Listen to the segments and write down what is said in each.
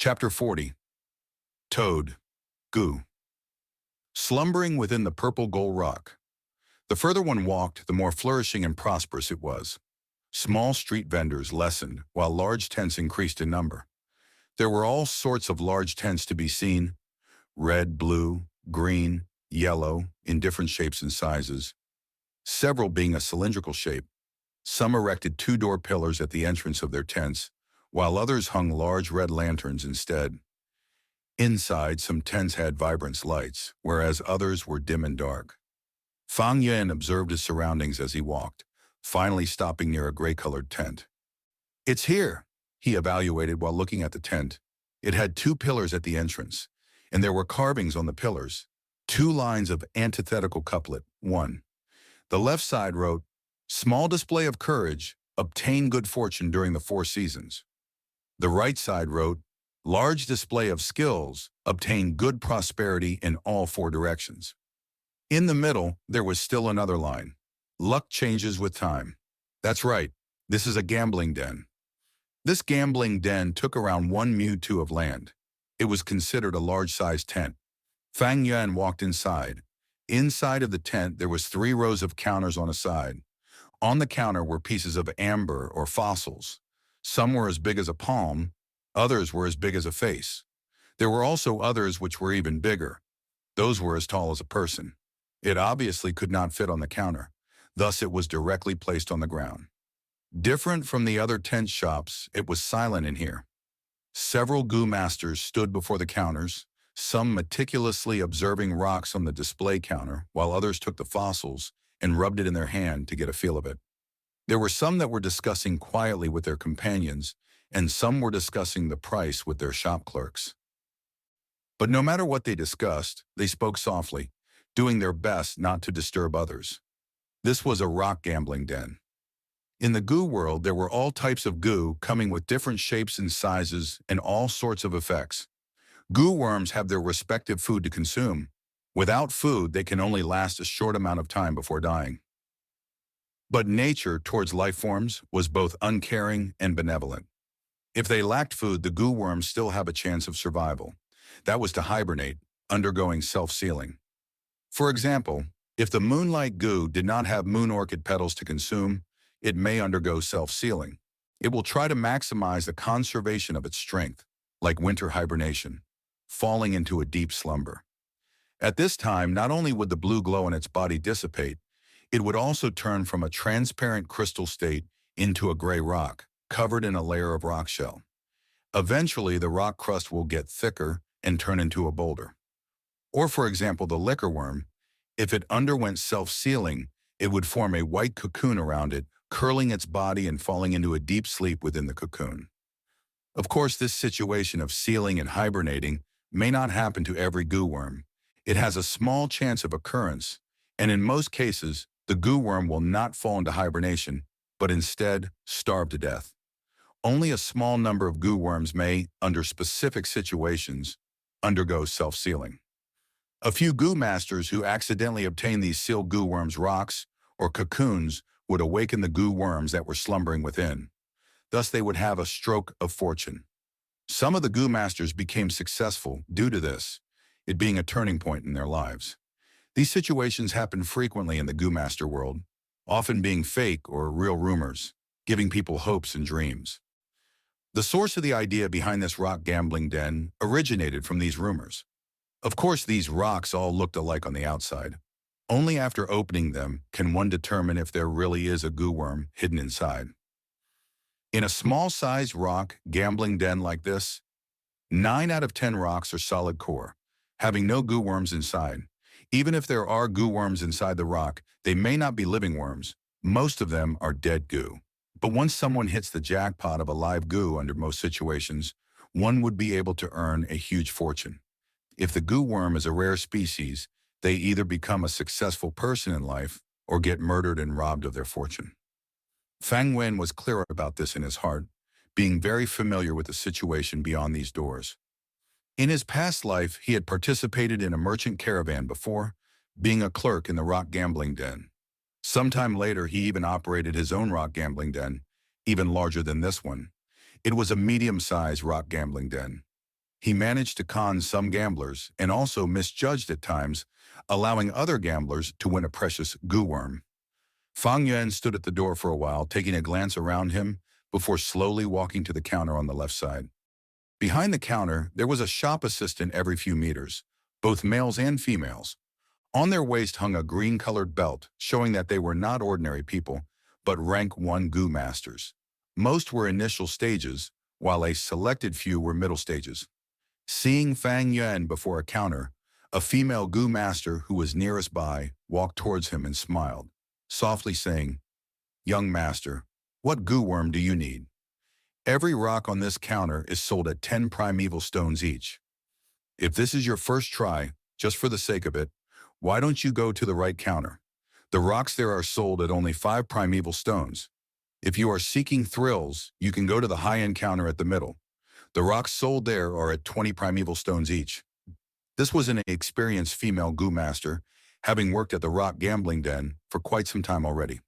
Chapter 40. Toad. Goo. Slumbering within the purple gull rock. The further one walked, the more flourishing and prosperous it was. Small street vendors lessened, while large tents increased in number. There were all sorts of large tents to be seen: red, blue, green, yellow, in different shapes and sizes, several being a cylindrical shape. Some erected two-door pillars at the entrance of their tents, while others hung large red lanterns instead. Inside, some tents had vibrant lights, whereas others were dim and dark. Fang Yuan observed his surroundings as he walked, finally stopping near a gray-colored tent. "It's here," he evaluated while looking at the tent. It had two pillars at the entrance, and there were carvings on the pillars, two lines of antithetical couplet. 1. The left side wrote, "Small display of courage, obtain good fortune during the 4 seasons." The right side wrote, "Large display of skills, obtain good prosperity in all 4 directions." In the middle, there was still another line. "Luck changes with time." That's right, this is a gambling den. This gambling den took around 1 mu-2 of land. It was considered a large-sized tent. Fang Yuan walked inside. Inside of the tent, there was 3 rows of counters on a side. On the counter were pieces of amber or fossils. Some were as big as a palm, others were as big as a face. There were also others which were even bigger. Those were as tall as a person. It obviously could not fit on the counter, thus it was directly placed on the ground. Different from the other tent shops, it was silent in here. Several goo masters stood before the counters, some meticulously observing rocks on the display counter, while others took the fossils and rubbed it in their hand to get a feel of it. There were some that were discussing quietly with their companions, and some were discussing the price with their shop clerks. But no matter what they discussed, they spoke softly, doing their best not to disturb others. This was a rock gambling den. In the goo world, there were all types of goo coming with different shapes and sizes and all sorts of effects. Goo worms have their respective food to consume. Without food, they can only last a short amount of time before dying. But nature towards life forms was both uncaring and benevolent. If they lacked food, the goo worms still have a chance of survival. That was to hibernate, undergoing self-sealing. For example, if the moonlight goo did not have moon orchid petals to consume, it may undergo self-sealing. It will try to maximize the conservation of its strength, like winter hibernation, falling into a deep slumber. At this time, not only would the blue glow in its body dissipate, it would also turn from a transparent crystal state into a gray rock, covered in a layer of rock shell. Eventually, the rock crust will get thicker and turn into a boulder. Or for example, the liquor worm, if it underwent self-sealing, it would form a white cocoon around it, curling its body and falling into a deep sleep within the cocoon. Of course, this situation of sealing and hibernating may not happen to every goo worm. It has a small chance of occurrence, and in most cases, the goo worm will not fall into hibernation, but instead starve to death. Only a small number of goo worms may, under specific situations, undergo self-sealing. A few goo masters who accidentally obtained these sealed goo worms' rocks or cocoons would awaken the goo worms that were slumbering within. Thus, they would have a stroke of fortune. Some of the goo masters became successful due to this, it being a turning point in their lives. These situations happen frequently in the goo master world, often being fake or real rumors, giving people hopes and dreams. The source of the idea behind this rock gambling den originated from these rumors. Of course, these rocks all looked alike on the outside. Only after opening them can one determine if there really is a goo worm hidden inside. In a small-sized rock gambling den like this, 9 out of 10 rocks are solid core, having no goo worms inside. Even if there are goo worms inside the rock, they may not be living worms. Most of them are dead goo. But once someone hits the jackpot of a live goo under most situations, one would be able to earn a huge fortune. If the goo worm is a rare species, they either become a successful person in life or get murdered and robbed of their fortune. Fang Yuan was clear about this in his heart, being very familiar with the situation beyond these doors. In his past life, he had participated in a merchant caravan before, being a clerk in the rock gambling den. Sometime later, he even operated his own rock gambling den, even larger than this one. It was a medium-sized rock gambling den. He managed to con some gamblers and also misjudged at times, allowing other gamblers to win a precious goo worm. Fang Yuan stood at the door for a while, taking a glance around him before slowly walking to the counter on the left side. Behind the counter, there was a shop assistant every few meters, both males and females. On their waist hung a green-colored belt, showing that they were not ordinary people, but rank 1 goo masters. Most were initial stages, while a selected few were middle stages. Seeing Fang Yuan before a counter, a female goo master who was nearest by walked towards him and smiled, softly saying, "Young master, what goo worm do you need? Every rock on this counter is sold at 10 primeval stones each. If this is your first try, just for the sake of it, why don't you go to the right counter? The rocks there are sold at only 5 primeval stones. If you are seeking thrills, you can go to the high-end counter at the middle. The rocks sold there are at 20 primeval stones each." This was an experienced female goo master, having worked at the rock gambling den for quite some time already.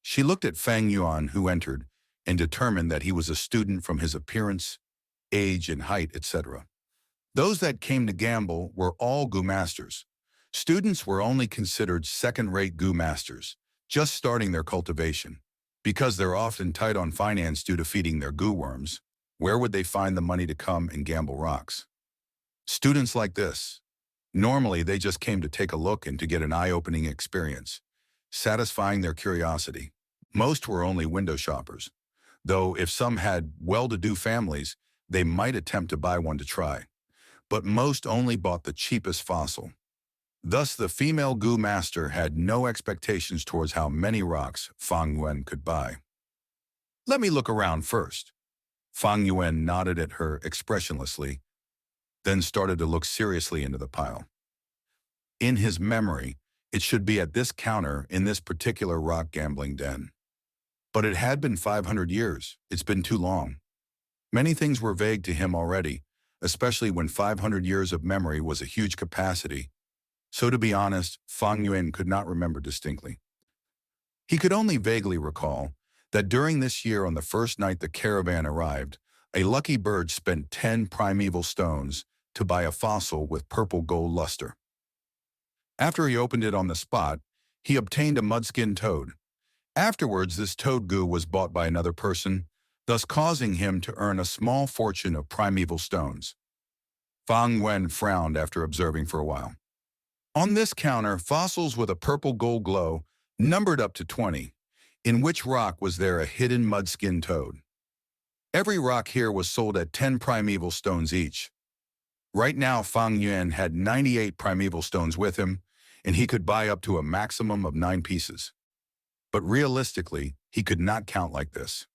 She looked at Fang Yuan, who entered, and determined that he was a student from his appearance, age, and height, etc. Those that came to gamble were all goo masters. Students were only considered second-rate goo masters, just starting their cultivation. Because they're often tight on finance due to feeding their goo worms, where would they find the money to come and gamble rocks? Students like this, normally they just came to take a look and to get an eye-opening experience, satisfying their curiosity. Most were only window shoppers, though if some had well-to-do families, they might attempt to buy one to try. But most only bought the cheapest fossil. Thus, the female goo master had no expectations towards how many rocks Fang Yuan could buy. "Let me look around first." Fang Yuan nodded at her expressionlessly, then started to look seriously into the pile. In his memory, it should be at this counter in this particular rock gambling den. But it had been 500 years. It's been too long. Many things were vague to him already, especially when 500 years of memory was a huge capacity. So to be honest, Fang Yuan could not remember distinctly. He could only vaguely recall that during this year on the first night the caravan arrived, a lucky bird spent 10 primeval stones to buy a fossil with purple gold luster. After he opened it on the spot, he obtained a mudskin toad. Afterwards, this toad goo was bought by another person, thus causing him to earn a small fortune of primeval stones. Fang Yuan frowned after observing for a while. On this counter, fossils with a purple gold glow numbered up to 20. In which rock was there a hidden mudskin toad? Every rock here was sold at 10 primeval stones each. Right now, Fang Yuan had 98 primeval stones with him, and he could buy up to a maximum of 9 pieces. But realistically, he could not count like this.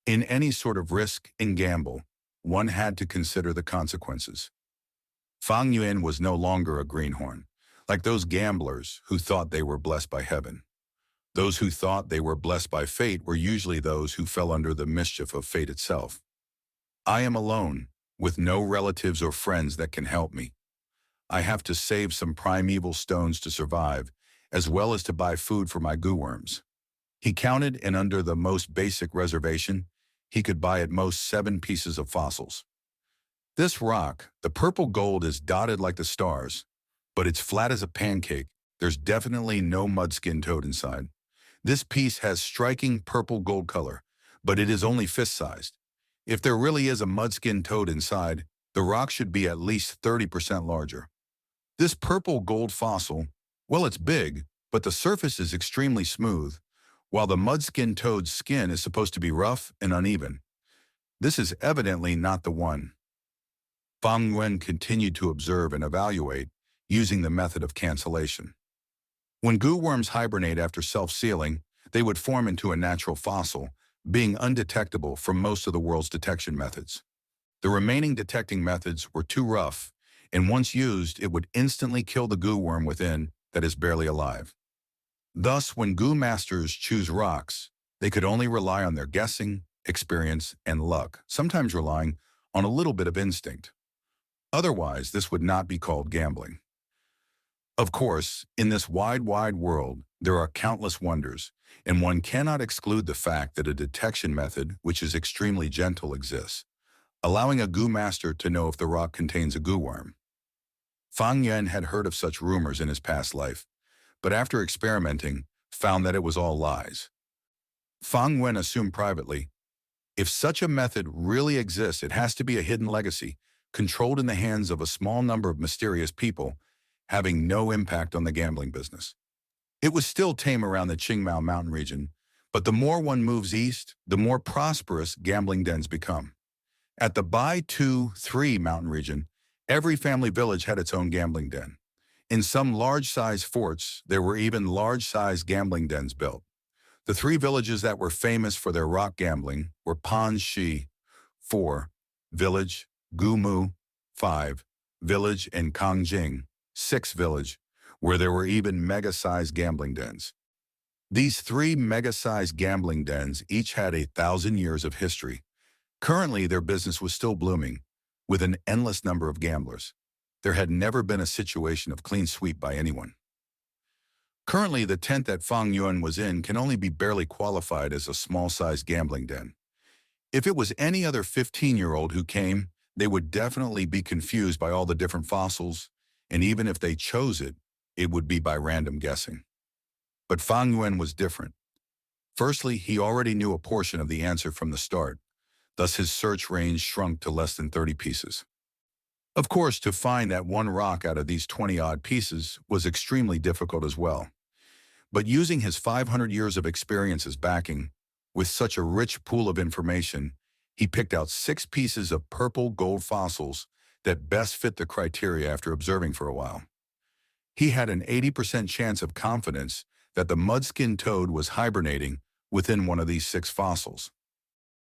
In any sort of risk and gamble, one had to consider the consequences. Fang Yuan was no longer a greenhorn, like those gamblers who thought they were blessed by heaven. Those who thought they were blessed by fate were usually those who fell under the mischief of fate itself. I am alone, with no relatives or friends that can help me. I have to save some primeval stones to survive, as well as to buy food for my goo worms. He counted, and under the most basic reservation, he could buy at most 7 pieces of fossils. This rock, the purple gold, is dotted like the stars, but it's flat as a pancake. There's definitely no mudskin toad inside. This piece has striking purple gold color, but it is only fist-sized. If there really is a mudskin toad inside, the rock should be at least 30% larger. This purple gold fossil, well, it's big, but the surface is extremely smooth, while the mudskin toad's skin is supposed to be rough and uneven. This is evidently not the one. Fang Yuan continued to observe and evaluate, using the method of cancellation. When goo worms hibernate after self-sealing, they would form into a natural fossil, being undetectable from most of the world's detection methods. The remaining detecting methods were too rough, and once used, it would instantly kill the goo worm within that is barely alive. Thus, when goo masters choose rocks, they could only rely on their guessing, experience, and luck, sometimes relying on a little bit of instinct. Otherwise, this would not be called gambling. Of course, in this wide world, there are countless wonders, and one cannot exclude the fact that a detection method, which is extremely gentle, exists. allowing a goo master to know if the rock contains a goo worm. Fang Yuan had heard of such rumors in his past life, but after experimenting, found that it was all lies. Fang Yuan assumed privately, if such a method really exists, it has to be a hidden legacy, controlled in the hands of a small number of mysterious people, having no impact on the gambling business. It was still tame around the Qingmao mountain region, but the more one moves east, the more prosperous gambling dens become. At the Bai 2-3 mountain region, every family village had its own gambling den. In some large-size forts, there were even large-size gambling dens built. The three villages that were famous for their rock gambling were Panshi, 4, village, Gumu, 5, village, and Kangjing, 6 village, where there were even mega-sized gambling dens. These three mega-sized gambling dens each had 1,000 years of history. Currently, their business was still blooming, with an endless number of gamblers. There had never been a situation of clean sweep by anyone. Currently, the tent that Fang Yuan was in can only be barely qualified as a small-sized gambling den. If it was any other 15-year-old who came, they would definitely be confused by all the different fossils, and even if they chose it, it would be by random guessing. But Fang Yuan was different. Firstly, he already knew a portion of the answer from the start, thus his search range shrunk to less than 30 pieces. Of course, to find that one rock out of these 20-odd pieces was extremely difficult as well. But using his 500 years of experience as backing, with such a rich pool of information, he picked out 6 pieces of purple gold fossils that best fit the criteria after observing for a while. He had an 80% chance of confidence that the mud-skinned toad was hibernating within one of these 6 fossils.